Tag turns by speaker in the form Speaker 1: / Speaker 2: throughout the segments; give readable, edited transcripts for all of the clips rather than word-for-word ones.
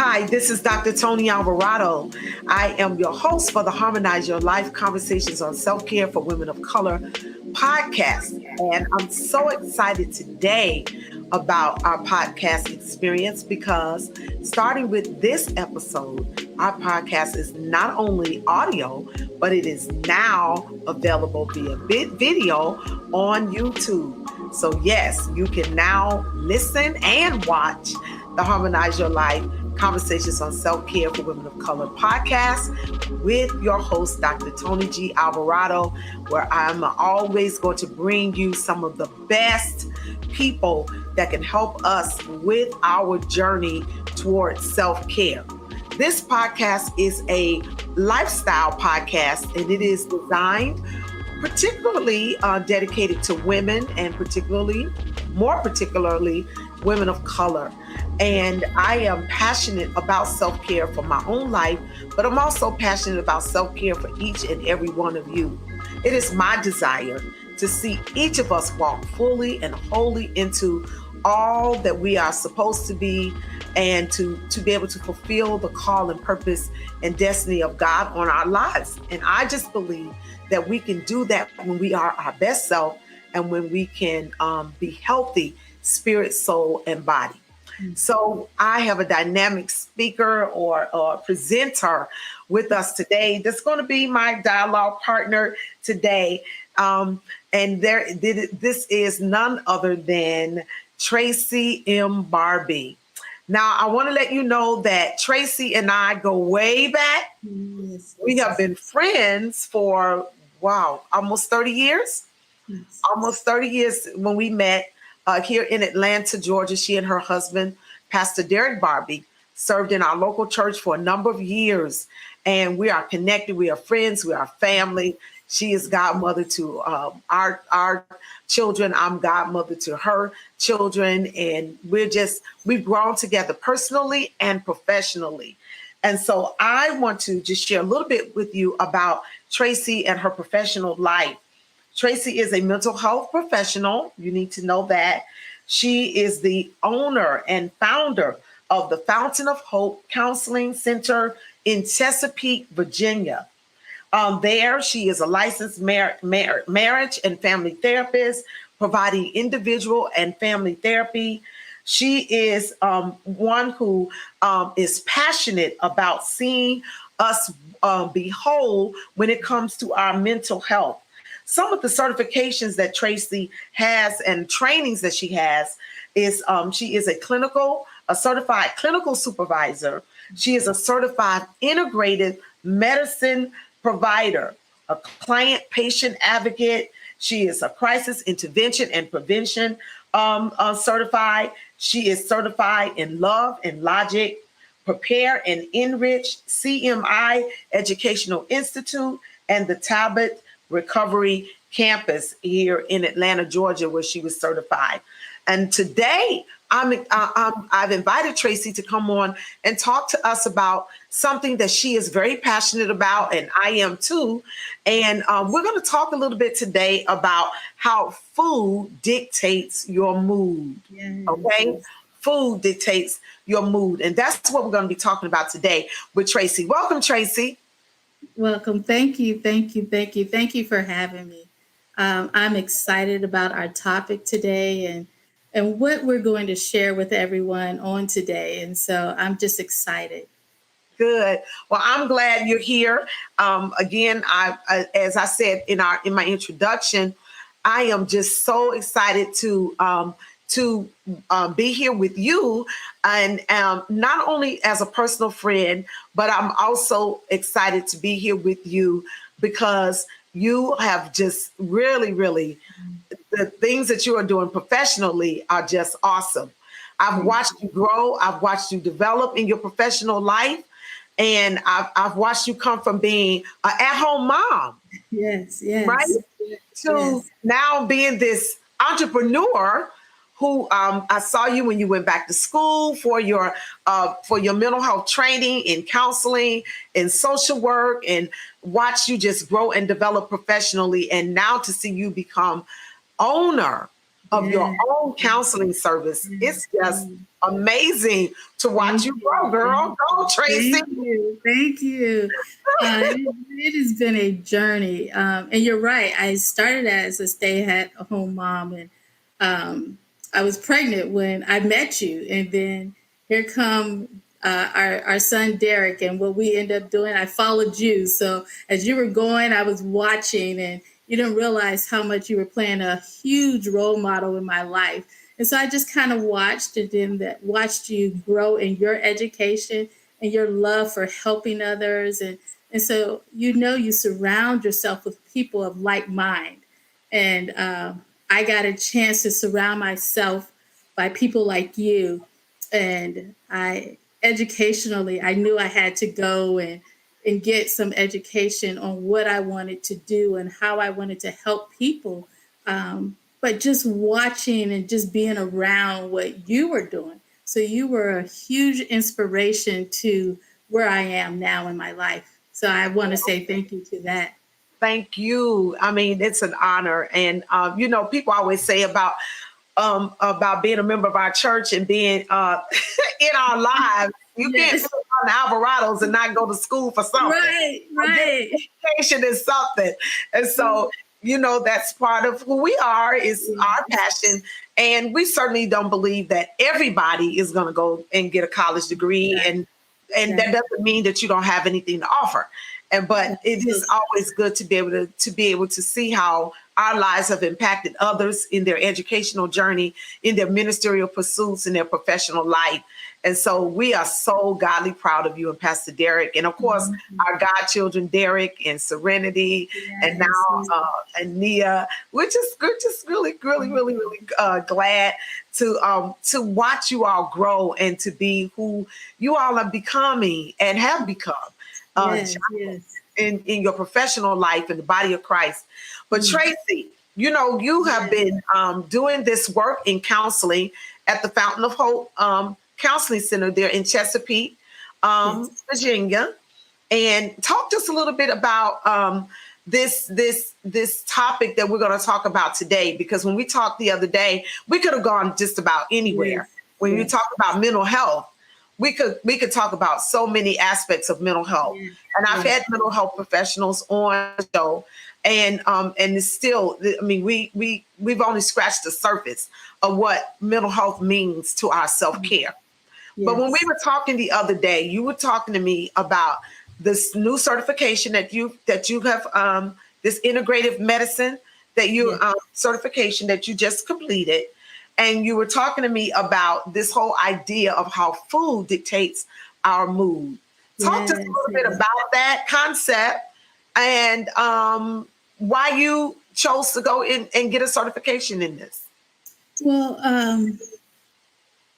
Speaker 1: Hi, this is Dr. Toni Alvarado. I am your host for the Harmonize Your Life Conversations on Self-Care for Women of Color podcast. And I'm so excited today about our podcast experience because starting with this episode, our podcast is not only audio, but it is now available via video on YouTube. So yes, you can now listen and watch the Harmonize Your Life Conversations on Self-Care for Women of Color podcast with your host, Dr. Toni G. Alvarado, where I'm always going to bring you some of the best people that can help us with our journey towards self-care. This podcast is a lifestyle podcast, and it is designed particularly dedicated to women and more particularly, women of color. And I am passionate about self-care for my own life, but I'm also passionate about self-care for each and every one of you. It is my desire to see each of us walk fully and wholly into all that we are supposed to be and to be able to fulfill the call and purpose and destiny of God on our lives. And I just believe that we can do that when we are our best self and when we can be healthy, spirit, soul, and body. So I have a dynamic speaker or presenter with us today. That's going to be my dialogue partner today. This is none other than Tracy M. Barbie. Now, I want to let you know that Tracy and I go way back. Yes. We have been friends for, almost 30 years. Yes. Almost 30 years when we met here in Atlanta, Georgia. She and her husband, Pastor Derek Barbie, served in our local church for a number of years. And we are connected. We are friends. We are family. She is godmother to our children. I'm godmother to her children. And we've grown together personally and professionally. And so I want to just share a little bit with you about Tracy and her professional life. Tracy is a mental health professional. You need to know that. She is the owner and founder of the Fountain of Hope Counseling Center in Chesapeake, Virginia. There, she is a licensed marriage and family therapist, providing individual and family therapy. She is one who is passionate about seeing us be whole when it comes to our mental health. Some of the certifications that Tracy has and trainings that she has is she is a certified clinical supervisor. She is a certified integrated medicine provider, a client-patient advocate. She is a crisis intervention and prevention certified. She is certified in love and logic, prepare and enrich, CMI Educational Institute, and the Talbot Recovery Campus here in Atlanta, Georgia, where she was certified. And today, I've invited Tracy to come on and talk to us about something that she is very passionate about, and I am too. And we're going to talk a little bit today about how food dictates your mood. Yes. Okay? Food dictates your mood. And that's what we're going to be talking about today with Tracy. Welcome, Tracy.
Speaker 2: Welcome. Thank you. Thank you. Thank you. Thank you for having me. I'm excited about our topic today and what we're going to share with everyone on today. And so I'm just excited.
Speaker 1: Good. Well, I'm glad you're here. Again, as I said in my introduction, I am just so excited to be here with you, and not only as a personal friend, but I'm also excited to be here with you because you have just really, the things that you are doing professionally are just awesome. I've watched you grow. I've watched you develop in your professional life. And I've watched you come from being an at-home mom.
Speaker 2: Yes.
Speaker 1: Right? To now being this entrepreneur who I saw you when you went back to school for your mental health training in counseling and social work, and watch you just grow and develop professionally. And now to see you become owner of your
Speaker 2: Yeah.
Speaker 1: own counseling service.
Speaker 2: Yes.
Speaker 1: It's just amazing to watch
Speaker 2: Thank
Speaker 1: you grow,
Speaker 2: you.
Speaker 1: girl.
Speaker 2: Thank
Speaker 1: Go,
Speaker 2: you.
Speaker 1: Tracy.
Speaker 2: Thank you. Thank you. It has been a journey. And you're right. I started as a stay-at-home mom, and um, I was pregnant when I met you. And then here come our son Derek, and what we ended up doing, I followed you. So as you were going, I was watching, and you didn't realize how much you were playing a huge role model in my life. And so I just kind of watched, and then watched you grow in your education and your love for helping others. And so, you surround yourself with people of like mind. And I got a chance to surround myself by people like you. And educationally, I knew I had to go and get some education on what I wanted to do and how I wanted to help people. But just watching and just being around what you were doing. So you were a huge inspiration to where I am now in my life. So I want to say thank you to that.
Speaker 1: Thank you. I mean, it's an honor. And, people always say about being a member of our church and being in our lives. You can't be
Speaker 2: Yes.
Speaker 1: on Alvarados and not go to school for something.
Speaker 2: Right,
Speaker 1: A good
Speaker 2: right.
Speaker 1: education is something. And so, that's part of who we are, is our
Speaker 2: Yes,
Speaker 1: passion. And we certainly don't believe that everybody is going to go and get a college degree.
Speaker 2: exactly.
Speaker 1: And that doesn't mean that you don't have anything to offer. And but it
Speaker 2: That's so
Speaker 1: is
Speaker 2: true.
Speaker 1: always good to be able to see how our lives have impacted others in their educational journey, in their ministerial pursuits, in their professional life. And so we are so godly proud of you and Pastor Derek, and of course
Speaker 2: Mhm.
Speaker 1: our godchildren Derek and Serenity, and
Speaker 2: Yes,
Speaker 1: now
Speaker 2: yes.
Speaker 1: and Nia. We're just really, really, really, really glad to watch you all grow and to be who you all are becoming and have become.
Speaker 2: Yes, yes.
Speaker 1: In your professional life in the body of Christ. But
Speaker 2: Mm.
Speaker 1: Tracy, you have
Speaker 2: Yes,
Speaker 1: been doing this work in counseling at the Fountain of Hope Counseling Center there in Chesapeake,
Speaker 2: yes,
Speaker 1: Virginia. And talk to us a little bit about this topic that we're going to talk about today. Because when we talked the other day, we could have gone just about
Speaker 2: yes,
Speaker 1: anywhere. When you talk
Speaker 2: yes,
Speaker 1: about mental health, we could talk about so many aspects of mental health.
Speaker 2: yes,
Speaker 1: And I've
Speaker 2: yes,
Speaker 1: had mental health professionals on the show, and it's still, I mean, we've only scratched the surface of what mental health means to our self care. But when we
Speaker 2: yes,
Speaker 1: were talking the other day, you were talking to me about this new certification that you have, this integrative medicine that you
Speaker 2: yes,
Speaker 1: certification that you just completed, and you were talking to me about this whole idea of how food dictates our mood. Talk to us a
Speaker 2: yes,
Speaker 1: little bit
Speaker 2: yes.
Speaker 1: about that concept, and why you chose to go in and get a certification in this.
Speaker 2: Well,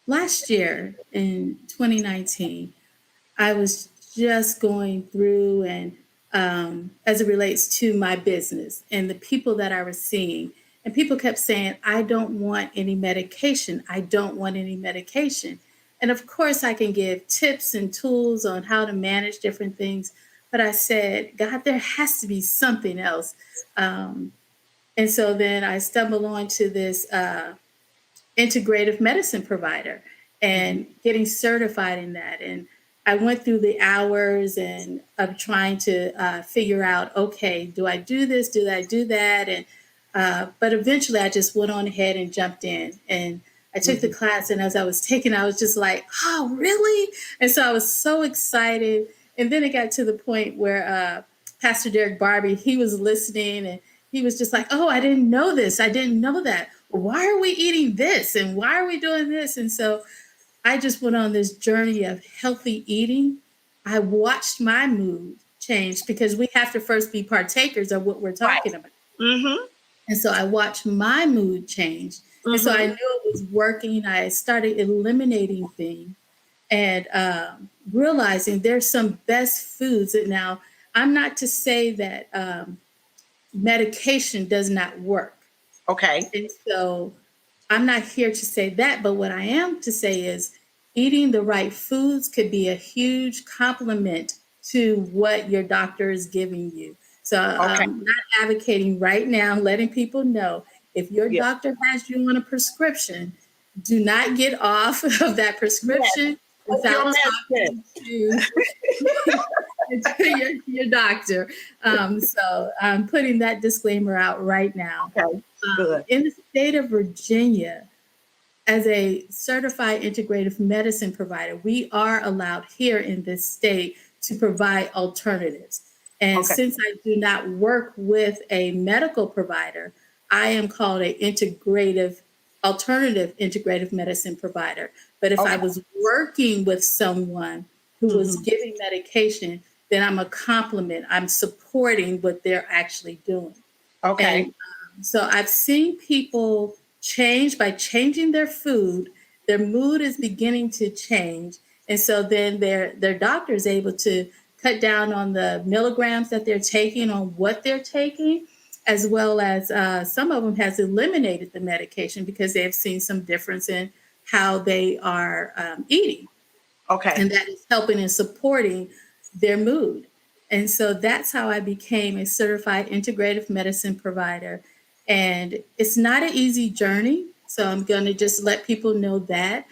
Speaker 2: last year in 2019, I was just going through, and as it relates to my business and the people that I was seeing, and people kept saying, I don't want any medication. I don't want any medication. And of course, I can give tips and tools on how to manage different things. But I said, God, there has to be something else. Um, and so then I stumbled onto this integrative medicine provider and getting certified in that. And I went through the hours and of trying to figure out, okay, do I do this? Do I do that? And but eventually, I just went on ahead and jumped in, and I took the
Speaker 1: Mhm.
Speaker 2: class. And as I was taking, I was just like, oh, really? And so I was so excited. And then it got to the point where Pastor Derek Barbie, he was listening, and he was just like, oh, I didn't know this. I didn't know that. Why are we eating this? And why are we doing this? And so I just went on this journey of healthy eating. I watched my mood change because we have to first be partakers of what we're
Speaker 1: Right.
Speaker 2: talking about.
Speaker 1: Mm-hmm.
Speaker 2: And so I watched my mood change. And so I
Speaker 1: Mm-hmm.
Speaker 2: knew it was working. I started eliminating things and realizing there's some best foods. And now I'm not to say that medication does not work.
Speaker 1: Okay.
Speaker 2: And so I'm not here to say that, but what I am to say is eating the right foods could be a huge complement to what your doctor is giving you. So
Speaker 1: Okay.
Speaker 2: I'm not advocating right now, letting people know If your
Speaker 1: Yeah.
Speaker 2: doctor has you on a prescription, do not get off of that
Speaker 1: Yes.
Speaker 2: prescription
Speaker 1: Take your
Speaker 2: without
Speaker 1: medicine.
Speaker 2: talking to, your doctor. So I'm putting that disclaimer out right now.
Speaker 1: Okay. Good.
Speaker 2: In the state of Virginia, as a certified integrative medicine provider, we are allowed here in this state to provide alternatives. And
Speaker 1: Okay.
Speaker 2: since I do not work with a medical provider, I am called a alternative integrative medicine provider. But if I
Speaker 1: Okay.
Speaker 2: was working with someone who was
Speaker 1: Hmm.
Speaker 2: giving medication, then I'm a complement. I'm supporting what they're actually doing.
Speaker 1: Okay.
Speaker 2: And so I've seen people change by changing their food. Their mood is beginning to change. And so then their doctor is able to cut down on the milligrams that they're taking, on what they're taking, as well as some of them has eliminated the medication because they have seen some difference in how they are eating,
Speaker 1: Okay.
Speaker 2: and that is helping and supporting their mood. And so that's how I became a certified integrative medicine provider. And it's not an easy journey. So I'm going to just let people know that,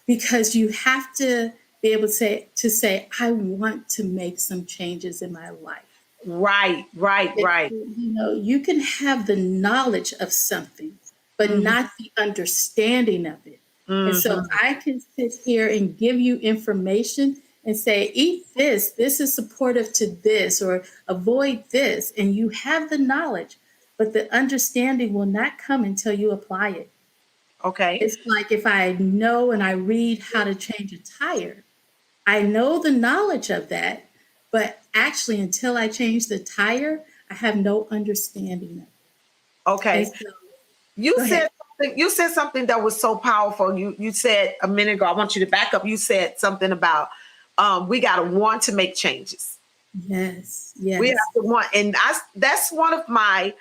Speaker 2: because you have to be able to say, I want to make some changes in my life.
Speaker 1: Right. Right. Right.
Speaker 2: You can have the knowledge of something, but
Speaker 1: Hmm.
Speaker 2: not the understanding of it. And so
Speaker 1: Hmm.
Speaker 2: I can sit here and give you information and say, eat this, this is supportive to this, or avoid this. And you have the knowledge, but the understanding will not come until you apply it.
Speaker 1: Okay.
Speaker 2: It's like if I know and I read how to change a tire, I know the knowledge of that, but actually, until I change the tire, I have no understanding of it. And
Speaker 1: Okay.
Speaker 2: so,
Speaker 1: You
Speaker 2: go
Speaker 1: said
Speaker 2: ahead.
Speaker 1: something. You said something that was so powerful. You said a minute ago. I want you to back up. You said something about we got to want to make changes.
Speaker 2: Yes,
Speaker 1: We have
Speaker 2: yes,
Speaker 1: to want, and that's one of my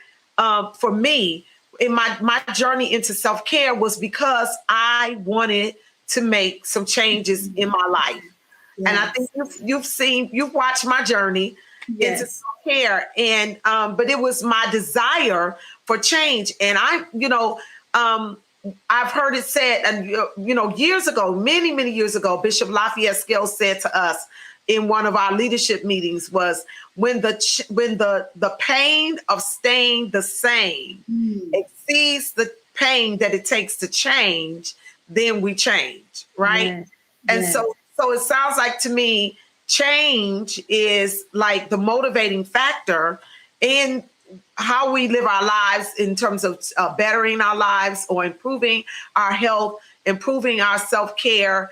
Speaker 1: for me in my journey into self care was because I wanted to make some changes in my life. And I think
Speaker 2: yes,
Speaker 1: you've watched my journey into
Speaker 2: yes.
Speaker 1: self-care, and but it was my desire for change. And um, I've heard it said, and years ago, many years ago, Bishop Lafayette Scales said to us in one of our leadership meetings was when the pain of staying the same
Speaker 2: Mm,
Speaker 1: exceeds the pain that it takes to change, then we change, right?
Speaker 2: yes,
Speaker 1: And
Speaker 2: yes,
Speaker 1: so it sounds like to me, change is like the motivating factor in how we live our lives in terms of bettering our lives or improving our health, improving our self care,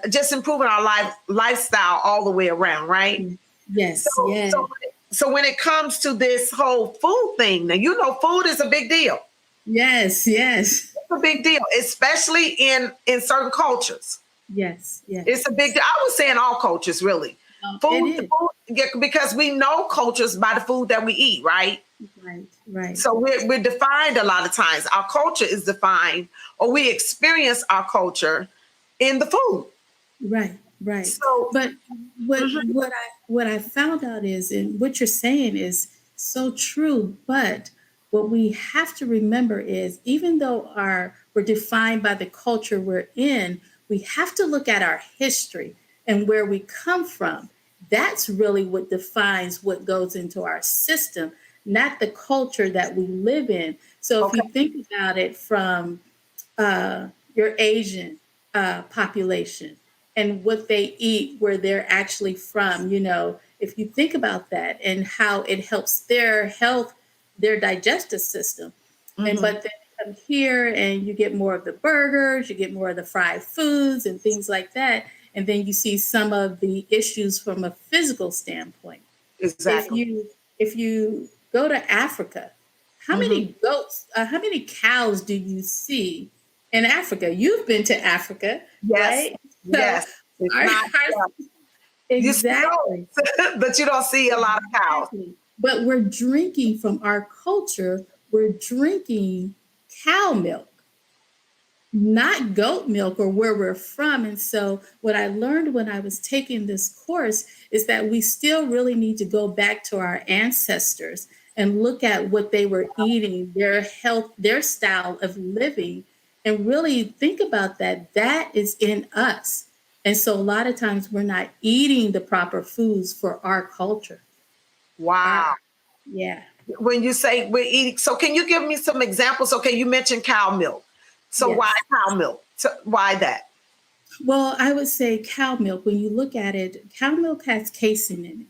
Speaker 1: just improving our lifestyle all the way around, right? So,
Speaker 2: yes, yes,
Speaker 1: so, so when it comes to this whole food thing, now food is a big deal.
Speaker 2: yes, yes,
Speaker 1: It's a big deal, especially in certain cultures.
Speaker 2: yes,
Speaker 1: It's a
Speaker 2: yes.
Speaker 1: big deal. I would say in all cultures, really.
Speaker 2: It
Speaker 1: Food,
Speaker 2: is.
Speaker 1: yeah, because we know cultures by the food that we eat, right?
Speaker 2: Right, right.
Speaker 1: So we're defined a lot of times. Our culture is defined, or we experience our culture in the food.
Speaker 2: Right, right.
Speaker 1: So,
Speaker 2: But
Speaker 1: mhm,
Speaker 2: what I found out is, and what you're saying is so true, but what we have to remember is, even though we're defined by the culture we're in, we have to look at our history and where we come from. That's really what defines what goes into our system, not the culture that we live in. So if
Speaker 1: okay,
Speaker 2: you think about it from your Asian population and what they eat, where they're actually from. If you think about that and how it helps their health, their digestive system. And
Speaker 1: hmm,
Speaker 2: but then you come here and you get more of the burgers, you get more of the fried foods and things like that. And then you see some of the issues from a physical standpoint. If
Speaker 1: exactly.
Speaker 2: you if you go to Africa,
Speaker 1: Hmm.
Speaker 2: how many cows do you see in Africa? You've been to Africa,
Speaker 1: Yes,
Speaker 2: right? So
Speaker 1: yes. It's
Speaker 2: our,
Speaker 1: not.
Speaker 2: our
Speaker 1: Yeah. You see
Speaker 2: exactly,
Speaker 1: goats, but you don't see a lot of cows.
Speaker 2: exactly. But we're drinking from our culture. We're drinking cow milk, not goat milk, or where we're from. And so, what I learned when I was taking this course is that we still really need to go back to our ancestors and look at what they were eating, their health, their style of living, and really think about that. That is in us. And so a lot of times we're not eating the proper foods for our culture.
Speaker 1: Wow.
Speaker 2: Our, yeah.
Speaker 1: When you say we're eating, so can you give me some examples? Okay, you mentioned cow milk. So why
Speaker 2: Yes.
Speaker 1: cow milk? So why that?
Speaker 2: Well, I would say cow milk, when you look at it, cow milk has casein in it.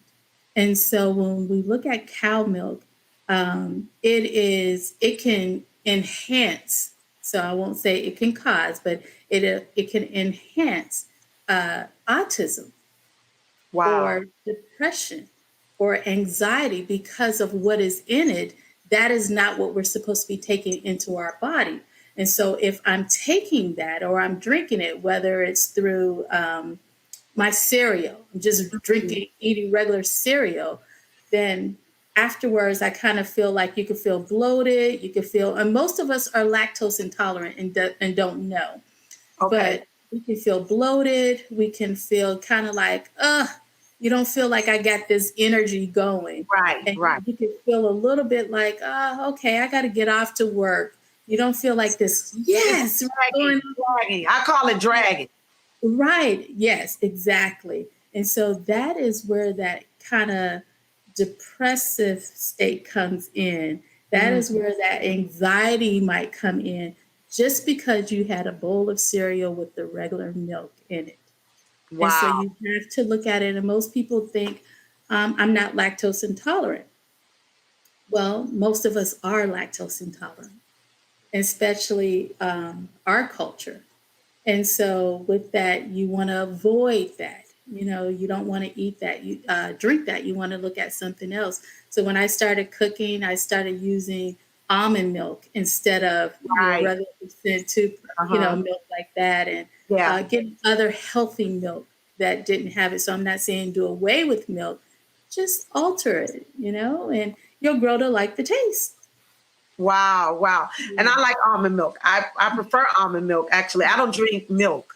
Speaker 2: And so when we look at cow milk, it can enhance. So I won't say it can cause, but it can enhance autism
Speaker 1: Wow.
Speaker 2: or depression or anxiety because of what is in it. That is not what we're supposed to be taking into our body. And so if I'm taking that or I'm drinking it, whether it's through my cereal, I'm just drinking, eating regular cereal, then afterwards I kind of feel like you can feel bloated, you can feel, and most of us are lactose intolerant and don't know,
Speaker 1: Okay.
Speaker 2: but we can feel bloated. We can feel kind of like, you don't feel like I got this energy going.
Speaker 1: Right.
Speaker 2: And
Speaker 1: Right.
Speaker 2: you can feel a little bit like, okay, I got to get off to work. You don't feel like this,
Speaker 1: It's
Speaker 2: yes, going
Speaker 1: dragging. Dragging. I call it dragging.
Speaker 2: right. Yes, exactly. And so that is where that kind of depressive state comes in. That
Speaker 1: Mm,
Speaker 2: is where that anxiety might come in just because you had a bowl of cereal with the regular milk in it. And so
Speaker 1: wow.
Speaker 2: you have to look at it. And most people think, I'm not lactose intolerant. Well, most of us are lactose intolerant, especially our culture. And so with that, you want to avoid that. You know, you don't want to eat that. You drink that. You want to look at something else. So when I started cooking, I started using almond milk instead of your
Speaker 1: Right.
Speaker 2: regular percent to,
Speaker 1: Uh-huh.
Speaker 2: milk like that, and
Speaker 1: Yeah.
Speaker 2: getting other healthy milk that didn't have it. So I'm not saying do away with milk, just alter it, and you'll grow to like the taste.
Speaker 1: Wow. Wow. And
Speaker 2: Yeah.
Speaker 1: I like almond milk. I prefer almond milk. Actually, I don't drink milk.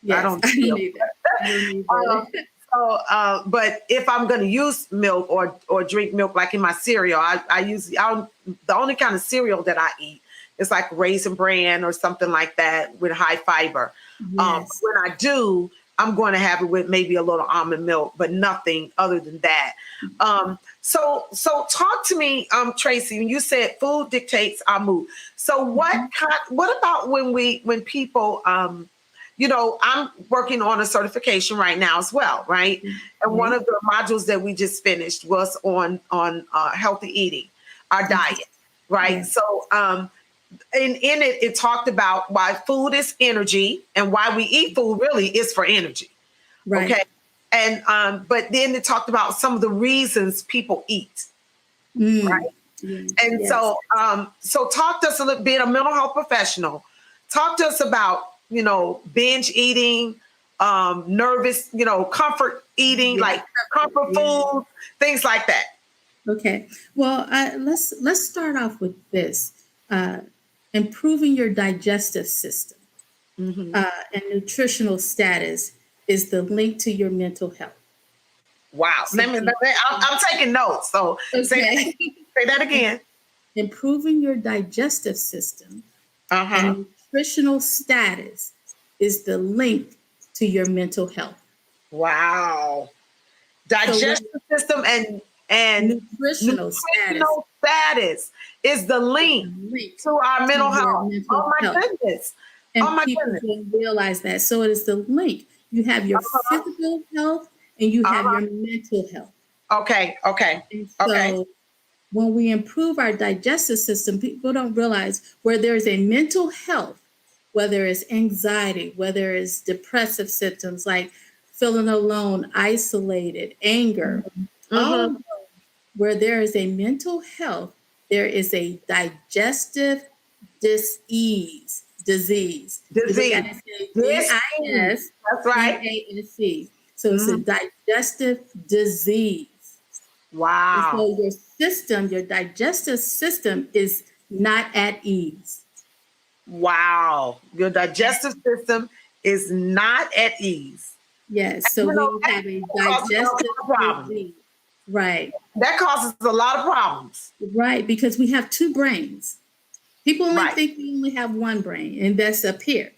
Speaker 1: I
Speaker 2: Yes,
Speaker 1: don't
Speaker 2: I
Speaker 1: drink
Speaker 2: don't
Speaker 1: milk.
Speaker 2: either. I don't
Speaker 1: Uh,
Speaker 2: either.
Speaker 1: but if I'm going to use milk or drink milk, like in my cereal, I usually the only kind of cereal that I eat is like raisin bran or something like that with high fiber.
Speaker 2: Yes.
Speaker 1: When I do, I'm going to have it with maybe a little almond milk, but nothing other than that. So talk to me, Tracy. When you said food dictates our mood, so what about when people I'm working on a certification right now as well, right? And one
Speaker 2: Okay.
Speaker 1: of the modules that we just finished was on healthy eating, our
Speaker 2: Mhm.
Speaker 1: diet, right?
Speaker 2: Yeah.
Speaker 1: So in it, it talked about why food is energy and why we eat food really is for energy,
Speaker 2: Right.
Speaker 1: okay? And but then it talked about some of the reasons people eat,
Speaker 2: Mm.
Speaker 1: right?
Speaker 2: Yeah.
Speaker 1: And
Speaker 2: Yes.
Speaker 1: so talk to us a little, being a mental health professional, talk to us about, binge eating, nervous, comfort eating,
Speaker 2: Yeah.
Speaker 1: like comfort
Speaker 2: Yeah.
Speaker 1: food, things like that.
Speaker 2: Okay. Well, let's start off with this. Uh, Improving your digestive system
Speaker 1: Hmm.
Speaker 2: and nutritional status is the link to your mental health.
Speaker 1: Wow.
Speaker 2: So,
Speaker 1: I'm taking notes. So
Speaker 2: okay.
Speaker 1: say that again.
Speaker 2: Improving your digestive system
Speaker 1: Uh-huh.
Speaker 2: and nutritional status is the link to your mental health.
Speaker 1: Wow.
Speaker 2: So, what
Speaker 1: Digestive system and
Speaker 2: nutritional status
Speaker 1: nutritional status is the
Speaker 2: is
Speaker 1: link
Speaker 2: the link
Speaker 1: to our
Speaker 2: to
Speaker 1: mental
Speaker 2: your
Speaker 1: health.
Speaker 2: mental
Speaker 1: Oh my
Speaker 2: health.
Speaker 1: goodness. Oh
Speaker 2: And
Speaker 1: my
Speaker 2: people
Speaker 1: goodness.
Speaker 2: don't realize that. So it is the link. You have your
Speaker 1: Uh-huh.
Speaker 2: physical health and you have
Speaker 1: Uh-huh.
Speaker 2: your mental health.
Speaker 1: Okay, okay,
Speaker 2: And
Speaker 1: okay.
Speaker 2: so when we improve our digestive system, people don't realize where there's a mental health, whether it's anxiety, whether it's depressive symptoms like feeling alone, isolated, anger, all of
Speaker 1: Mm-hmm.
Speaker 2: those, where there is a mental health, there is a digestive disease. You look at
Speaker 1: Disease.
Speaker 2: it, say
Speaker 1: This thing. That's right.
Speaker 2: DISDASE. So it's a
Speaker 1: Hmm.
Speaker 2: digestive disease. And
Speaker 1: Wow.
Speaker 2: so your system, your digestive system is not at ease.
Speaker 1: Wow. Your digestive system is not at ease.
Speaker 2: Yes. So
Speaker 1: You know,
Speaker 2: when you
Speaker 1: that
Speaker 2: have a
Speaker 1: causes all
Speaker 2: digestive
Speaker 1: kind of problems.
Speaker 2: disease, Right.
Speaker 1: That causes a lot of problems.
Speaker 2: Right. Because we have two brains. People only
Speaker 1: Right.
Speaker 2: think we only have one brain, and that's up here.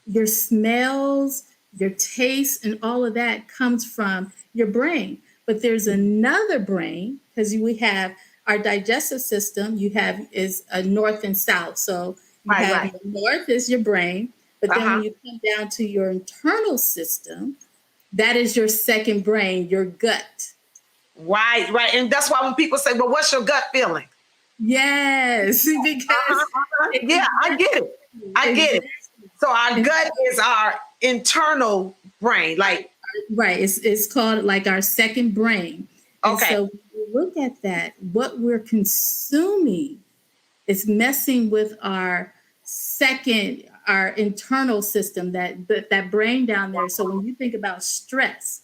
Speaker 2: Your smells, your taste, and all of that comes from your brain. But there's another brain because we have our digestive system. You have is a north and south. So you
Speaker 1: Right,
Speaker 2: have
Speaker 1: right.
Speaker 2: your north is your brain, but then
Speaker 1: Uh-huh.
Speaker 2: when you come down to your internal system, that is your second brain, your gut.
Speaker 1: Right, right. And that's why when people say, well, what's your gut feeling?
Speaker 2: Yes,
Speaker 1: Uh-huh,
Speaker 2: because
Speaker 1: uh-huh. Yeah, I get it.
Speaker 2: exactly,
Speaker 1: I get it.
Speaker 2: exactly.
Speaker 1: So our
Speaker 2: And
Speaker 1: gut is our internal brain. Like,
Speaker 2: right. It's called like our second brain. And
Speaker 1: okay.
Speaker 2: so when you look at that, what we're consuming is messing with our second, our internal system, that brain down there. So when you think about stress,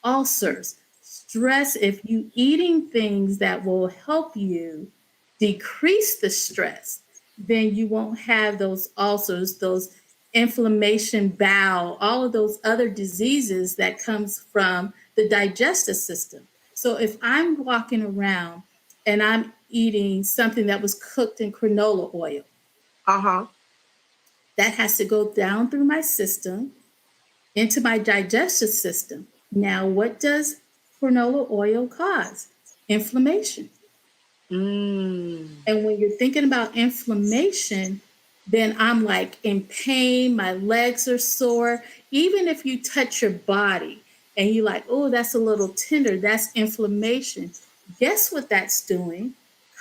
Speaker 2: ulcers, stress, if you eating things that will help you decrease the stress, then you won't have those ulcers, those inflammation, bowel, all of those other diseases that comes from the digestive system. So if I'm walking around and I'm eating something that was cooked in canola oil,
Speaker 1: Uh-huh.
Speaker 2: that has to go down through my system into my digestive system. Now, what does canola oil cause? Inflammation.
Speaker 1: Mm.
Speaker 2: And when you're thinking about inflammation, then I'm like in pain, my legs are sore. Even if you touch your body and you're like, oh, that's a little tender, that's inflammation. Guess what that's doing?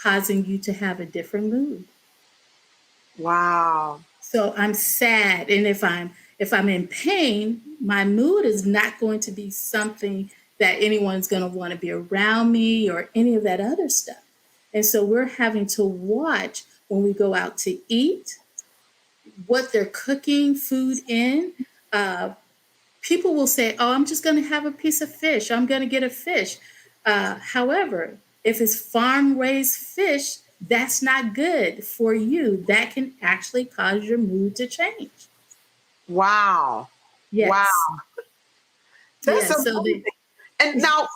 Speaker 2: Causing you to have a different mood.
Speaker 1: Wow.
Speaker 2: So I'm sad. And if I'm in pain, my mood is not going to be something that anyone's going to want to be around me or any of that other stuff. And so we're having to watch when we go out to eat what they're cooking food in. Uh, People will say, "Oh, I'm just going to have a piece of fish. I'm going to get a fish." However, if it's farm raised fish, that's not good for you. That can actually cause your mood to change.
Speaker 1: Wow. Wow.
Speaker 2: Yes.
Speaker 1: That's
Speaker 2: Yeah. So
Speaker 1: amazing.
Speaker 2: the
Speaker 1: And now,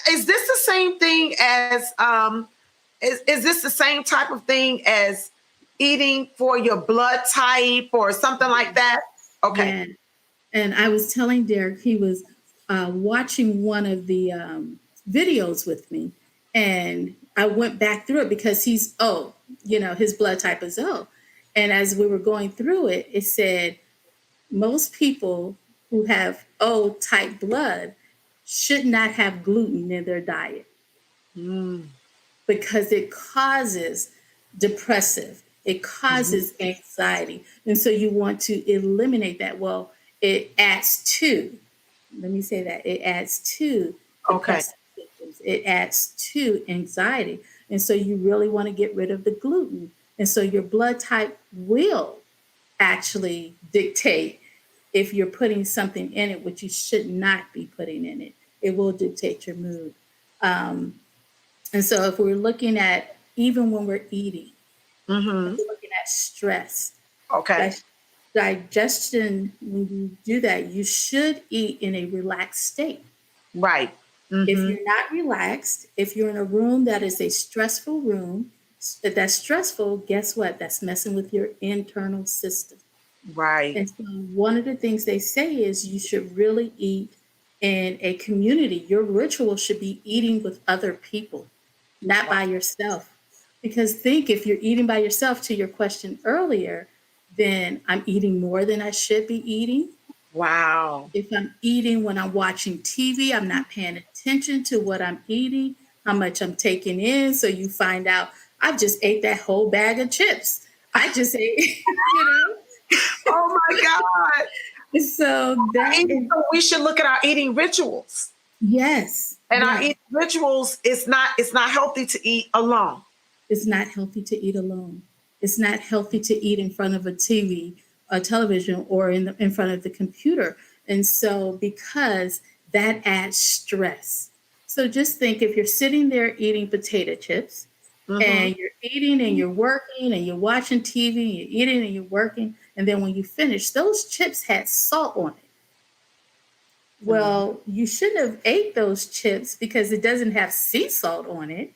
Speaker 1: is this the same thing as is this the same type of thing as eating for your blood type or something like that? Okay.
Speaker 2: yeah. And I was telling Derek he was watching one of the videos with me, and I went back through it because he's O, his blood type is O, and as we were going through it, it said most people who have O type blood should not have gluten in their diet
Speaker 1: Mm.
Speaker 2: because it causes depressive, it
Speaker 1: Mhm.
Speaker 2: causes anxiety. And so you want to eliminate that. Well, it adds to, let me say that, it adds to
Speaker 1: Okay.
Speaker 2: depressive symptoms, it adds to anxiety. And so you really want to get rid of the gluten. And so your blood type will actually dictate if you're putting something in it which you should not be putting in it. It will dictate your mood. Um, and so if we're looking at even when we're eating, if
Speaker 1: Mm-hmm.
Speaker 2: we're looking at stress,
Speaker 1: Okay.
Speaker 2: di- digestion, when you do that, you should eat in a relaxed state.
Speaker 1: Right.
Speaker 2: If
Speaker 1: Mm-hmm.
Speaker 2: you're not relaxed, if you're in a room that is a stressful room, that's stressful, guess what? That's messing with your internal system.
Speaker 1: Right.
Speaker 2: And so one of the things they say is you should really eat in a community. Your ritual should be eating with other people, not by yourself. Because think if you're eating by yourself, to your question earlier, then I'm eating more than I should be eating.
Speaker 1: Wow.
Speaker 2: If I'm eating when I'm watching TV, I'm not paying attention to what I'm eating, how much I'm taking in. So you find out I just ate that whole bag of chips. I just ate,
Speaker 1: Oh my God.
Speaker 2: So that is,
Speaker 1: So we should look at our eating rituals.
Speaker 2: yes,
Speaker 1: And our
Speaker 2: yes.
Speaker 1: eating rituals, it's not healthy to eat alone.
Speaker 2: It's not healthy to eat alone. It's not healthy to eat in front of a TV, a television, or in front of the computer. And so, because that adds stress. So just think if you're sitting there eating potato chips
Speaker 1: Mm-hmm.
Speaker 2: and you're eating and you're working and you're watching TV and you're eating and you're working, and then when you finish, those chips had salt on it. Well, you shouldn't have ate those chips because it doesn't have sea salt on it,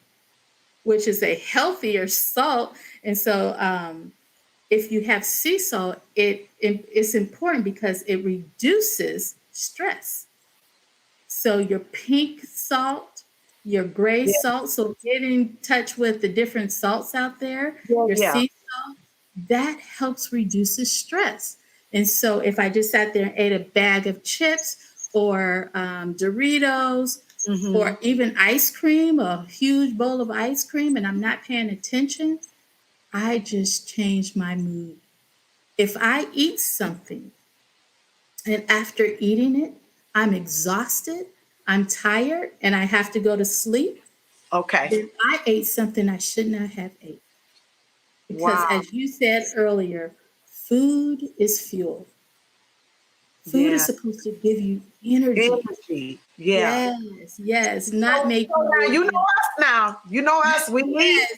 Speaker 2: which is a healthier salt. And so, if you have sea salt, it's important because it reduces stress. So your pink salt, your gray
Speaker 1: Yeah.
Speaker 2: salt, so get in touch with the different salts out there,
Speaker 1: Yeah.
Speaker 2: your
Speaker 1: Yeah.
Speaker 2: sea salt, that helps reduces stress. And so if I just sat there and ate a bag of chips or Doritos
Speaker 1: Mm-hmm.
Speaker 2: or even ice cream, a huge bowl of ice cream, and I'm not paying attention, I just changed my mood. If I eat something and after eating it, I'm exhausted, I'm tired, and I have to go to sleep,
Speaker 1: Okay.
Speaker 2: then I ate something I should not have ate. Because
Speaker 1: Wow.
Speaker 2: as you said earlier, food is fuel. Food is
Speaker 1: Yeah.
Speaker 2: supposed to give you energy.
Speaker 1: Energy. Yeah.
Speaker 2: Yes, yes, not
Speaker 1: So,
Speaker 2: make
Speaker 1: so now you know
Speaker 2: you.
Speaker 1: us now. You know us. We eat.
Speaker 2: Yes,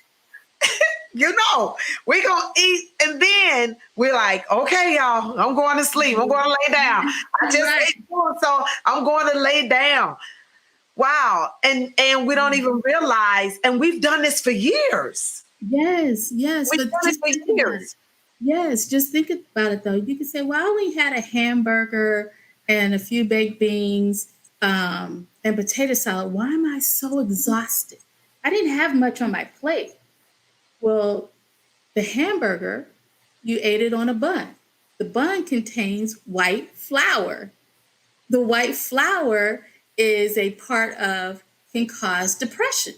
Speaker 1: You know, we gonna eat, and then we're like, okay, y'all, I'm going to sleep. I'm going to lay down. I just
Speaker 2: right.
Speaker 1: ate food, so I'm going to lay down. Wow. And we don't even realize, and we've done this for years.
Speaker 2: Yes, yes,
Speaker 1: We've
Speaker 2: but
Speaker 1: done it
Speaker 2: just
Speaker 1: for
Speaker 2: think about it.
Speaker 1: years.
Speaker 2: Yes, just think about it though. You could say, well, I only had a hamburger and a few baked beans and potato salad. Why am I so exhausted? I didn't have much on my plate. Well, the hamburger, you ate it on a bun. The bun contains white flour. The white flour is a part of, can cause depression.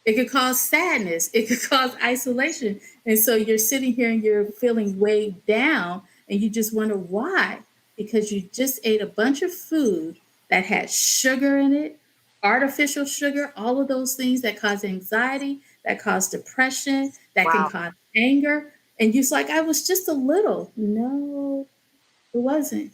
Speaker 2: It could cause sadness. It could cause isolation. And so you're sitting here and you're feeling weighed down and you just wonder why. Because you just ate a bunch of food that had sugar in it, artificial sugar, all of those things that cause anxiety, that cause depression, that can
Speaker 1: Wow.
Speaker 2: cause anger. And you're like, I was just a little. No, it wasn't.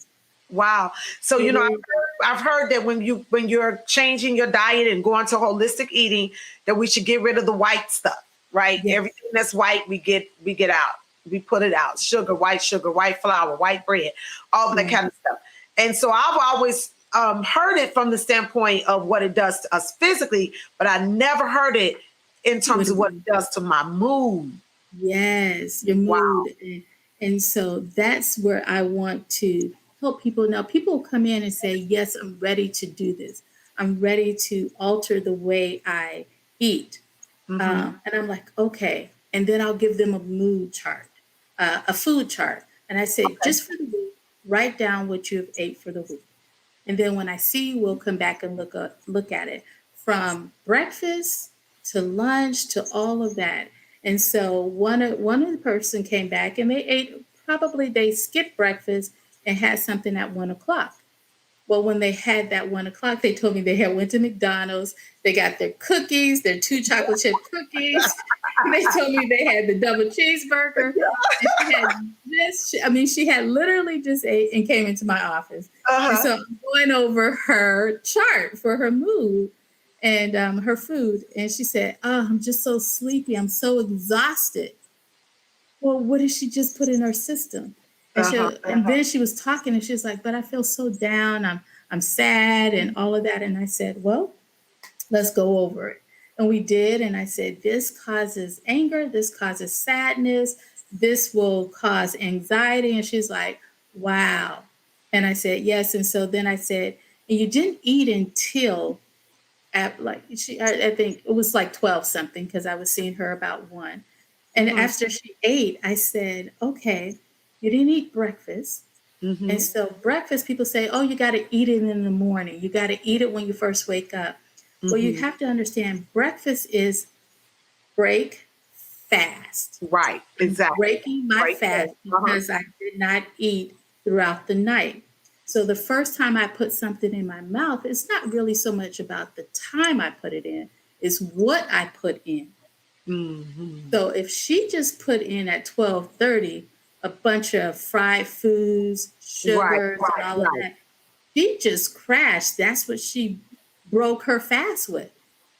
Speaker 1: Wow. So
Speaker 2: It really,
Speaker 1: I've heard that when you're changing your diet and going to holistic eating, that we should get rid of the white stuff, right?
Speaker 2: yes.
Speaker 1: Everything that's white, we get out. We put it out. Sugar, white flour, white bread, all that
Speaker 2: Right.
Speaker 1: kind of stuff. And so I've always heard it from the standpoint of what it does to us physically, but I never heard it in
Speaker 2: What
Speaker 1: terms of
Speaker 2: it
Speaker 1: what
Speaker 2: means.
Speaker 1: it does to my mood.
Speaker 2: Yes, your
Speaker 1: Wow.
Speaker 2: mood. And so that's where I want to help people. Now, people come in and say, yes, I'm ready to do this. I'm ready to alter the way I eat.
Speaker 1: Mm-hmm.
Speaker 2: And I'm like, okay. And then I'll give them a mood chart, a food chart. And I say,
Speaker 1: Okay.
Speaker 2: just for the week, write down what you've ate for the week. And then when I see you, we'll come back and look at it from breakfast to lunch to all of that. And so one of the person came back and they ate, probably they skipped breakfast and had something at 1 o'clock. Well, when they had that 1 o'clock, they told me they had went to McDonald's. They got their cookies, their two chocolate chip cookies. They told me they had the double cheeseburger. And she had just, I mean, she had literally just ate and came into my office. And
Speaker 1: Uh-huh.
Speaker 2: so I'm going over her chart for her mood and her food. And she said, oh, I'm just so sleepy. I'm so exhausted. Well, what did she just put in her system? And
Speaker 1: Uh-huh.
Speaker 2: then she was talking and she was like, but I feel so down. I'm sad and all of that. And I said, well, let's go over it. And we did. And I said, this causes anger, this causes sadness, this will cause anxiety. And she's like, wow. And I said, yes. And so then I said, and you didn't eat until at like I think it was like 12 something because I was seeing her about 1. And
Speaker 1: Mm-hmm.
Speaker 2: after she ate, I said, okay, you didn't eat breakfast. And
Speaker 1: Mm-hmm.
Speaker 2: so breakfast, people say, oh, you got to eat it in the morning. You got to eat it when you first wake up. Well, you
Speaker 1: Mm-hmm.
Speaker 2: have to understand breakfast is break fast.
Speaker 1: Right.
Speaker 2: I'm
Speaker 1: Exactly.
Speaker 2: breaking my
Speaker 1: Right.
Speaker 2: fast
Speaker 1: Uh-huh.
Speaker 2: because I did not eat throughout the night. So the first time I put something in my mouth, it's not really so much about the time I put it in, it's what I put in.
Speaker 1: Mm-hmm.
Speaker 2: So if she just put in at 12:30 a bunch of fried foods,
Speaker 1: Right.
Speaker 2: sugars, and
Speaker 1: Right.
Speaker 2: all of
Speaker 1: Right.
Speaker 2: that, she just crashed. That's what she broke her fast with.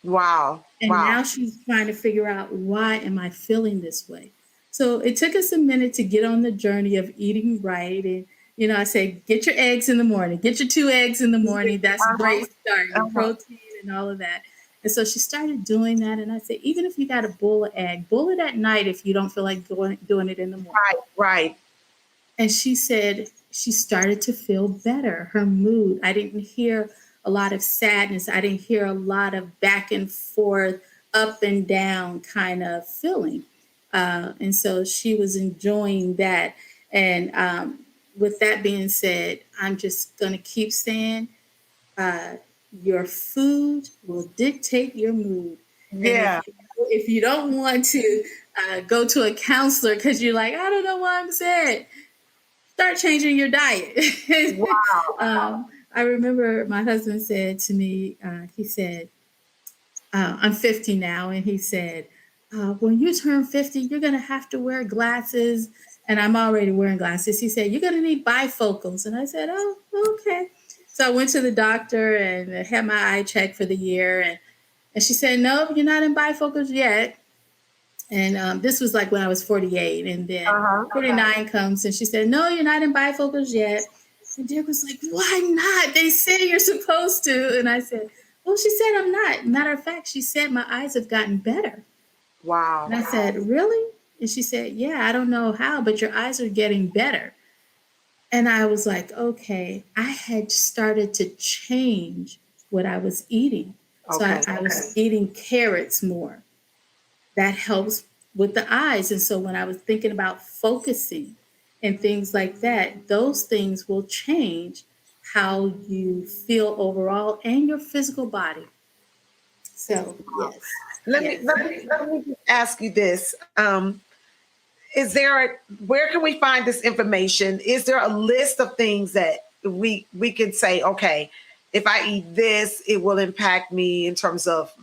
Speaker 1: Wow.
Speaker 2: And
Speaker 1: Wow.
Speaker 2: now she's trying to figure out, why am I feeling this way? So it took us a minute to get on the journey of eating right. I say, get your eggs in the morning, get your 2 eggs in the morning. That's a
Speaker 1: Uh-huh.
Speaker 2: great start, your
Speaker 1: Uh-huh.
Speaker 2: protein and all of that. And so she started doing that. And I said, even if you got a bowl of egg, bowl it at night if you don't feel like doing it in the morning.
Speaker 1: Right, right.
Speaker 2: And she said she started to feel better. Her mood, I didn't hear a lot of sadness. I didn't hear a lot of back and forth, up and down kind of feeling. And so she was enjoying that. And with that being said, I'm just going to keep saying uh, your food will dictate your mood. And
Speaker 1: Yeah.
Speaker 2: if you don't want to go to a counselor because you're like, I don't know why I'm sad, start changing your diet.
Speaker 1: Wow.
Speaker 2: I remember my husband said to me, he said, I'm 50 now, and he said, when you turn 50, you're going to have to wear glasses. And I'm already wearing glasses. He said, you're going to need bifocals. And I said, oh, okay. So I went to the doctor and had my eye checked for the year. And she said, no, you're not in bifocals yet. And this was like when I was 48. And then
Speaker 1: Uh-huh.
Speaker 2: 49 comes and she said, no, you're not in bifocals yet. And Derek was like, why not? They say you're supposed to. And I said, well, she said I'm not. Matter of fact, she said my eyes have gotten better.
Speaker 1: Wow.
Speaker 2: And I said, really? And she said, yeah, I don't know how, but your eyes are getting better. And I was like, okay, I had started to change what I was eating. So
Speaker 1: Okay.
Speaker 2: I was eating carrots more. That helps with the eyes. And so when I was thinking about focusing and things like that, those things will change how you feel overall and your physical body. So yes,
Speaker 1: Let me
Speaker 2: yes.
Speaker 1: let me let me just ask you this. Is there where can we find this information? Is there a list of things that we can say, okay, if I eat this, it will impact me in terms of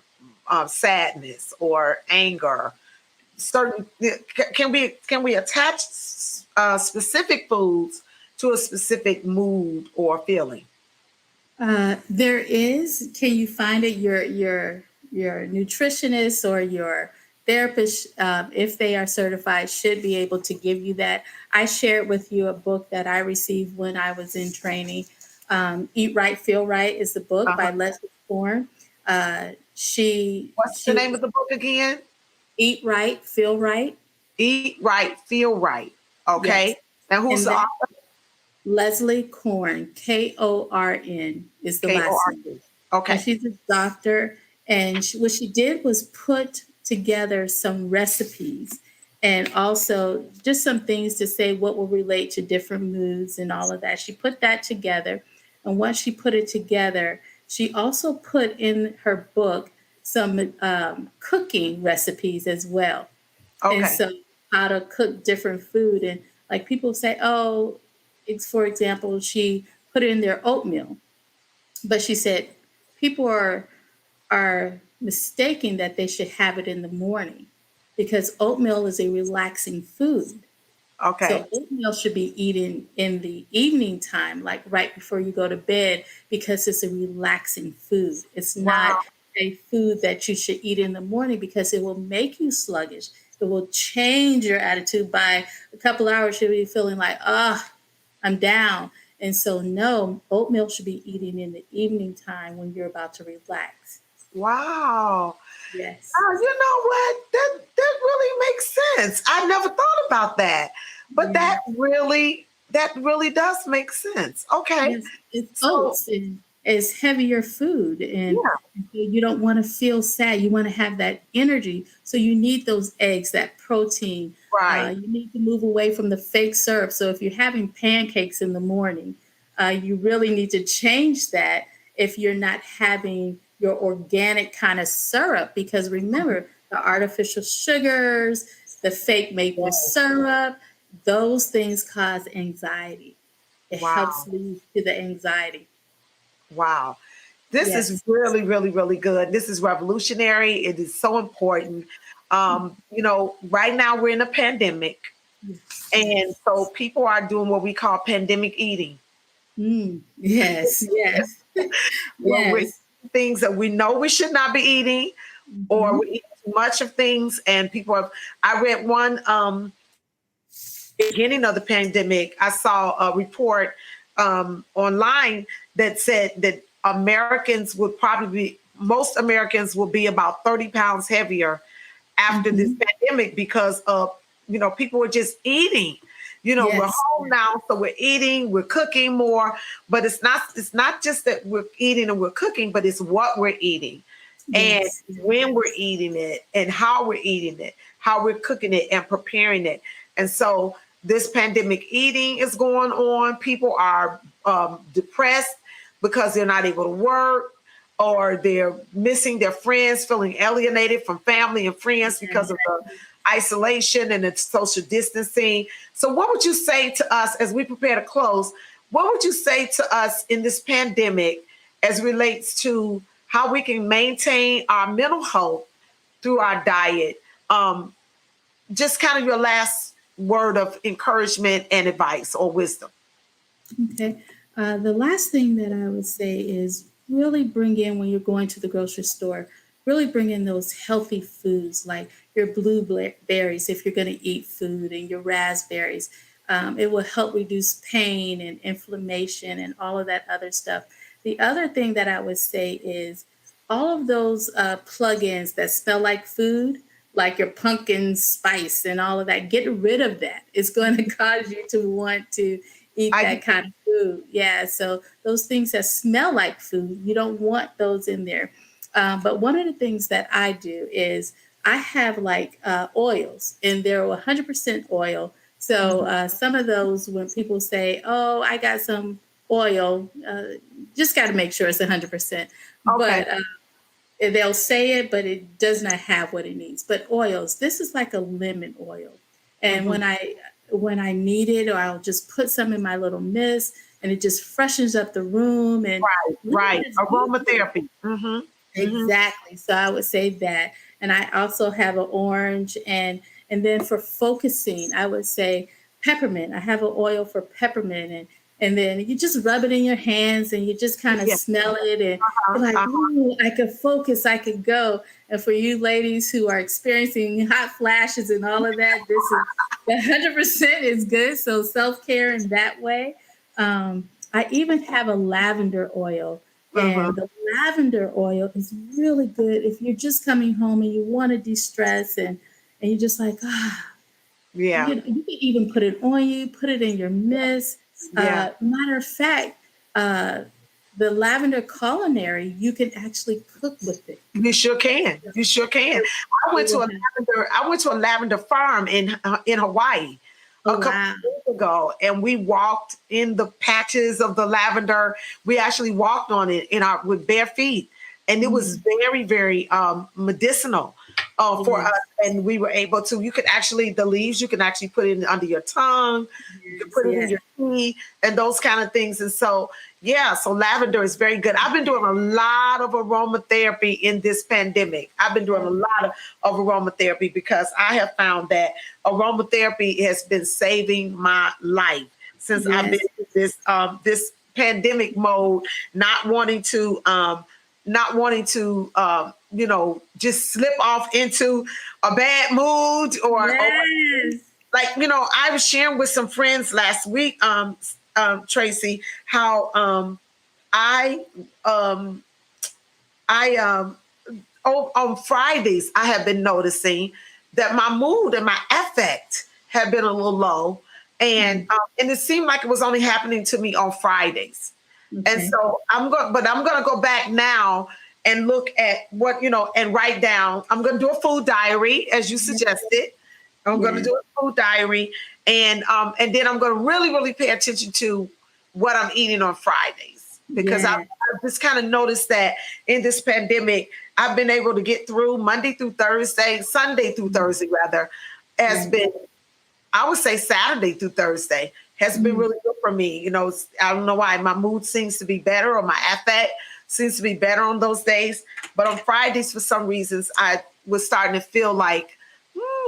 Speaker 1: sadness or anger? Certain can we attach specific foods to a specific mood or feeling?
Speaker 2: There is. Can you find it? Your nutritionist or your therapist, if they are certified, should be able to give you that. I shared with you a book that I received when I was in training. Eat Right, Feel Right is the book by
Speaker 1: Uh-huh.
Speaker 2: Leslie Korn.
Speaker 1: What's the
Speaker 2: She
Speaker 1: name of the book again?
Speaker 2: Eat Right, Feel Right.
Speaker 1: Eat right, feel right.
Speaker 2: Yes,
Speaker 1: Okay. Now who's
Speaker 2: and
Speaker 1: the
Speaker 2: that
Speaker 1: author?
Speaker 2: Leslie Korn, Korn, is the last name.
Speaker 1: Korn.
Speaker 2: And
Speaker 1: Okay.
Speaker 2: she's a doctor. And what she did was put together some recipes and also just some things to say what will relate to different moods and all of that. She put that together. And once she put it together, she also put in her book some cooking recipes as well. And
Speaker 1: Okay.
Speaker 2: so, how to cook different food. And like people say, oh, it's, for example, she put in their oatmeal, but she said people are mistaking that they should have it in the morning because oatmeal is a relaxing food.
Speaker 1: Okay.
Speaker 2: So oatmeal should be eaten in the evening time, like right before you go to bed, because it's a relaxing food. It's not
Speaker 1: Wow.
Speaker 2: a food that you should eat in the morning because it will make you sluggish. It will change your attitude by a couple hours. You'll be feeling like, I'm down. And so, no, oatmeal should be eaten in the evening time when you're about to relax.
Speaker 1: Wow.
Speaker 2: Yes.
Speaker 1: You know what? That really makes sense. I never thought about that. But
Speaker 2: Yeah.
Speaker 1: that really does make sense. Okay.
Speaker 2: Yes, it's
Speaker 1: So
Speaker 2: oats and it's heavier food,
Speaker 1: yeah,
Speaker 2: and so you don't want to feel sad. You want to have that energy, so you need those eggs, that protein.
Speaker 1: right.
Speaker 2: You need to move away from the fake syrup. So if you're having pancakes in the morning, you really need to change that if you're not having your organic kind of syrup, because remember the artificial sugars, the fake maple
Speaker 1: Yes.
Speaker 2: syrup, those things cause anxiety. It helps
Speaker 1: Wow.
Speaker 2: lead to the anxiety.
Speaker 1: Wow. This is
Speaker 2: Yes.
Speaker 1: really, really, really good. This is revolutionary. It is so important. Right now we're in a pandemic.
Speaker 2: Yes.
Speaker 1: And
Speaker 2: Yes.
Speaker 1: so people are doing what we call pandemic eating,
Speaker 2: Yes. Yes.
Speaker 1: where we're eating
Speaker 2: Yes.
Speaker 1: things that we know we should not be eating, or
Speaker 2: Hmm.
Speaker 1: we eat too much of things. And people have, I read one beginning of the pandemic, I saw a report online that said that most Americans will be about 30 pounds heavier after this
Speaker 2: Mm-hmm.
Speaker 1: pandemic because of, people were just eating. We're
Speaker 2: Yes.
Speaker 1: home now, so we're eating, we're cooking more, but it's not just that we're eating and we're cooking, but it's what we're eating and
Speaker 2: Yes.
Speaker 1: when we're eating it and how we're eating it, how we're cooking it and preparing it. And so this pandemic eating is going on. People are depressed because they're not able to work, or they're missing their friends, feeling alienated from family and friends because
Speaker 2: Yes.
Speaker 1: of the isolation and the social distancing. So, what would you say to us as we prepare to close? What would you say to us in this pandemic as relates to how we can maintain our mental health through our diet? Just kind of your last word of encouragement and advice or wisdom.
Speaker 2: Okay. The last thing that I would say is really bring in when you're going to the grocery store, really bring in those healthy foods like your blueberries if you're going to eat food and your raspberries. It will help reduce pain and inflammation and all of that other stuff. The other thing that I would say is all of those plug-ins that smell like food, like your pumpkin spice and all of that, get rid of that. It's going to cause you to want to eat
Speaker 1: I
Speaker 2: that kind of food. Yeah, so those things that smell like food, you don't want those in there. But one of the things that I do is I have like oils, and they're 100% oil. So some of those, when people say, "Oh, I got some oil," just got to make sure it's 100%.
Speaker 1: okay.
Speaker 2: But they'll say it, but it does not have what it needs. But oils, this is like a lemon oil, and
Speaker 1: Mhm.
Speaker 2: when I need it, or I'll just put some in my little mist, and it just freshens up the room and
Speaker 1: Right,
Speaker 2: really
Speaker 1: right.
Speaker 2: just deeply.
Speaker 1: Aromatherapy. Hmm.
Speaker 2: Exactly. So I would say that. And I also have an orange, and then for focusing, I would say peppermint. I have an oil for peppermint, and then you just rub it in your hands and you just kind of
Speaker 1: Yeah.
Speaker 2: smell it, and you're like,
Speaker 1: Uh-huh.
Speaker 2: ooh, I could focus, I could go. And for you ladies who are experiencing hot flashes and all of that, this is 100% is good. So self-care in that way. I even have a lavender oil,
Speaker 1: Uh-huh.
Speaker 2: and the lavender oil is really good if you're just coming home and you want to de-stress, and you're just like,
Speaker 1: Yeah.
Speaker 2: you can even put it on you, put it in your mist.
Speaker 1: Yeah.
Speaker 2: Matter of fact, uh, the lavender culinary, you can actually cook with it.
Speaker 1: You sure can. You sure can.
Speaker 2: So it will have,
Speaker 1: I went to a lavender farm in Hawaii
Speaker 2: oh
Speaker 1: a couple
Speaker 2: wow.
Speaker 1: of years ago, and we walked in the patches of the lavender. We actually walked on it with bare feet, and it was
Speaker 2: Mm,
Speaker 1: very, very medicinal for us.
Speaker 2: yes,
Speaker 1: And we were able to. You could actually the leaves. You can actually put it under your tongue. You can
Speaker 2: yes,
Speaker 1: put it in
Speaker 2: yes,
Speaker 1: your tea and those kind of things. And so, yeah, so lavender is very good. I've been doing a lot of aromatherapy in this pandemic. I've been doing a
Speaker 2: okay,
Speaker 1: lot of aromatherapy because I have found that aromatherapy has been saving my life since I've been
Speaker 2: yes,
Speaker 1: in this pandemic mode, not wanting to just slip off into a bad mood or
Speaker 2: yes.
Speaker 1: like I was sharing with some friends last week, Tracy, how I um I on Fridays I have been noticing that my mood and my affect have been a little low,
Speaker 2: Mm,
Speaker 1: and it seemed like it was only happening to me on Fridays. And
Speaker 2: okay,
Speaker 1: so I'm going to go back now and look at and write down. I'm going to do a food diary as you
Speaker 2: yes,
Speaker 1: suggested. I'm going to
Speaker 2: yes,
Speaker 1: do a food diary, and then I'm going to really, really pay attention to what I'm eating on Fridays because
Speaker 2: yes,
Speaker 1: I've just kind of noticed that in this pandemic, I've been able to get through Monday through Thursday, Sunday through
Speaker 2: mm,
Speaker 1: Thursday rather, has
Speaker 2: right.
Speaker 1: been, I would say Saturday through Thursday has been
Speaker 2: Mm,
Speaker 1: really good for me. I don't know why my mood seems to be better or my affect seems to be better on those days. But on Fridays, for some reasons, I was starting to feel like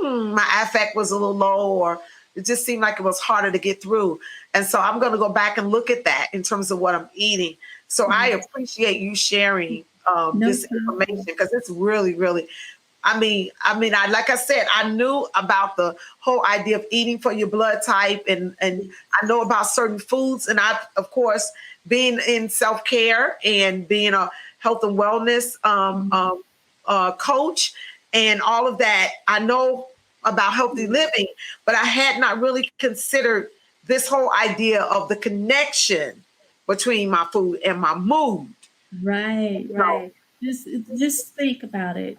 Speaker 1: my affect was a little low, or it just seemed like it was harder to get through. And so I'm going to go back and look at that in terms of what I'm eating. So I
Speaker 2: yes.
Speaker 1: appreciate you sharing
Speaker 2: No
Speaker 1: this information
Speaker 2: problem.
Speaker 1: because it's really, really. I like I said, I knew about the whole idea of eating for your blood type, and I know about certain foods, and I, of course, being in self care and being a health and wellness coach, and all of that. I know about healthy living, but I had not really considered this whole idea of the connection between my food and my mood.
Speaker 2: Right,
Speaker 1: So
Speaker 2: right. Just think about it.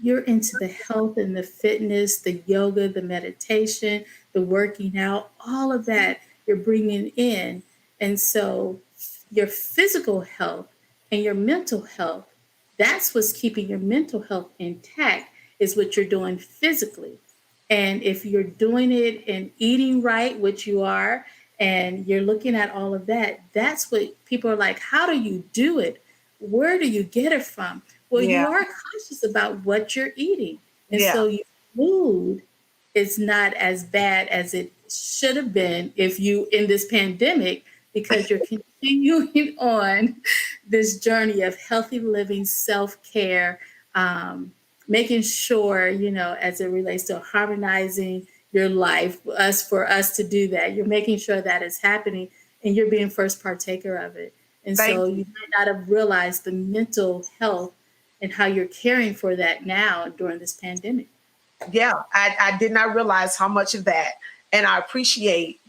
Speaker 2: You're into the health and the fitness, the yoga, the meditation, the working out, all of that you're bringing in. And so your physical health and your mental health, that's what's keeping your mental health intact, is what you're doing physically. And if you're doing it and eating right, which you are, and you're looking at all of that, that's what people are like, how do you do it? Where do you get it from? Well,
Speaker 1: yeah,
Speaker 2: you are conscious about what you're eating. And
Speaker 1: yeah.
Speaker 2: so your mood is not as bad as it should have been if you in this pandemic, because you're continuing on this journey of healthy living, self-care, um, making sure, as it relates to harmonizing your life, for us to do that. You're making sure that is happening, and you're being first partaker of it. And
Speaker 1: Thank
Speaker 2: so
Speaker 1: you.
Speaker 2: you might not have realized the mental health and how you're caring for that now during this pandemic.
Speaker 1: Yeah, I did not realize how much of that, and I appreciate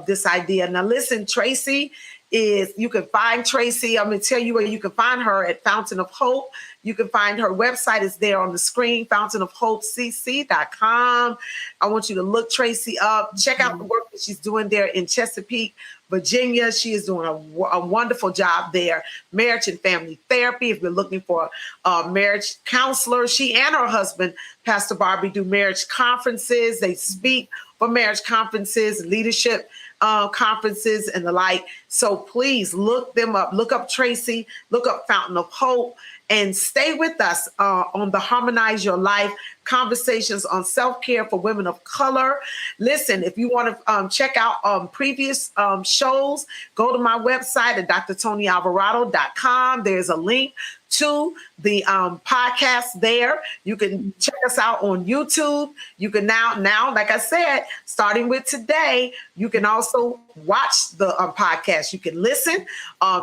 Speaker 1: this idea. Now, listen, Tracy is, you can find Tracy. I'm going to tell you where you can find her at Fountain of Hope. You can find her website is there on the screen, fountainofhopecc.com. I want you to look Tracy up. Check out the work that she's doing there in Chesapeake, Virginia. She is doing a wonderful job there. Marriage and family therapy. If you're looking for a marriage counselor, she and her husband, Pastor Barbie, do marriage conferences. They speak for marriage conferences, leadership conferences, and the like. So please look them up. Look up Tracy. Look up Fountain of Hope. And stay with us on the Harmonize Your Life conversations on self-care for women of color. Listen, if you want to check out previous shows, go to my website at drtonialvarado.com. There's a link to the podcast there. You can check us out on YouTube. You can now, like I said, starting with today, you can also watch the podcast. You can listen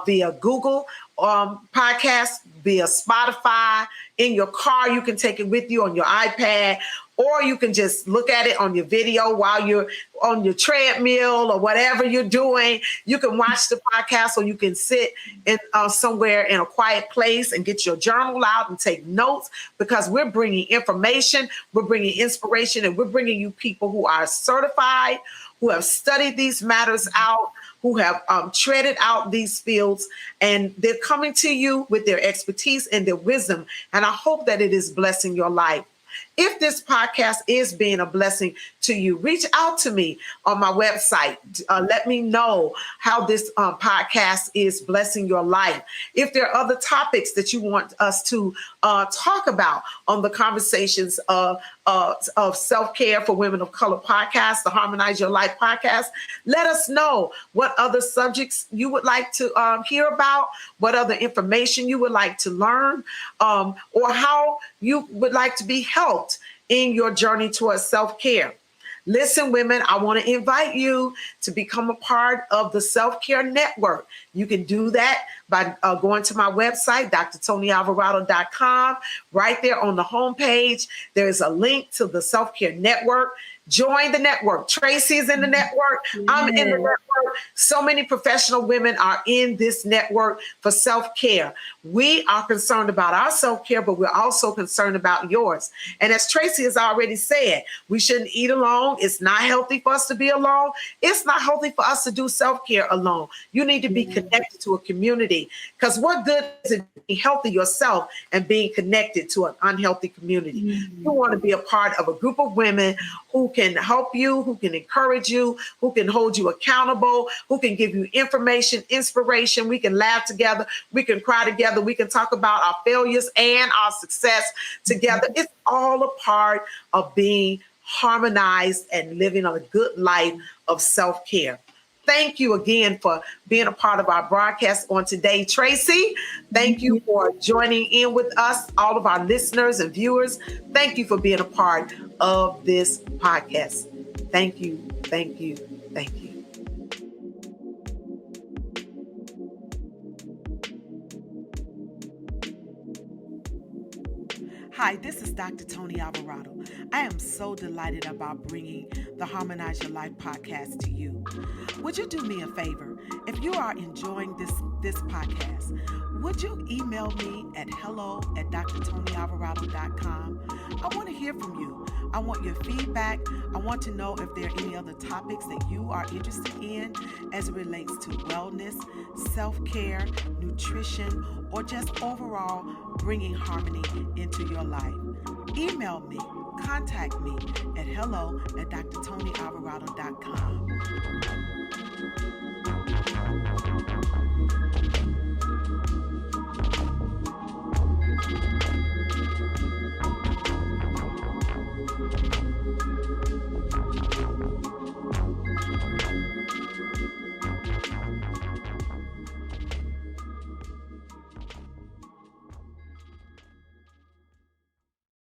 Speaker 1: via Google podcast, via Spotify. In your car, you can take it with you on your iPad, or you can just look at it on your video while you're on your treadmill or whatever you're doing. You can watch the podcast, or you can sit in somewhere in a quiet place and get your journal out and take notes, because we're bringing information, we're bringing inspiration, and we're bringing you people who are certified, who have studied these matters out, who have treaded out these fields, and they're coming to you with their expertise and their wisdom. And I hope that it is blessing your life. If this podcast is being a blessing to you, reach out to me on my website. Let me know how this podcast is blessing your life. If there are other topics that you want us to talk about on the conversations of self-care for women of color podcast, the Harmonize Your Life podcast, let us know what other subjects you would like to hear about, what other information you would like to learn, or how you would like to be helped in your journey towards self-care. Listen, women, I want to invite you to become a part of the Self-Care Network. You can do that by going to my website, drtonialvarado.com. Right there on the homepage, there is a link to the Self-Care Network. Join the network. Tracy is in the network. I'm in the network. So many professional women are in this network for self-care. We are concerned about our self-care, but we're also concerned about yours. And as Tracy has already said, we shouldn't eat alone. It's not healthy for us to be alone. It's not healthy for us to do self-care alone. You need to be connected to a community, because what good is it being healthy yourself and being connected to an unhealthy community? You want to be a part of a group of women who can help you, who can encourage you, who can hold you accountable, who can give you information, inspiration. We can laugh together. We can cry together. We can talk about our failures and our success together. It's all a part of being harmonized and living a good life of self-care. thank you again for being a part of our broadcast on today. Tracy, thank you for joining in with us, all of our listeners and viewers. Thank you for being a part of this podcast. Thank you, thank you, thank you. Hi, this is Dr. Toni Alvarado. I am so delighted about bringing the Harmonize Your Life podcast to you. Would you do me a favor? If you are enjoying this podcast, would you email me at hello@drtonyalvarado.com? I want to hear from you. I want your feedback. I want to know if there are any other topics that you are interested in as it relates to wellness, self-care, nutrition, or just overall bringing harmony into your life. Email me, contact me at hello@drtonyalvarado.com.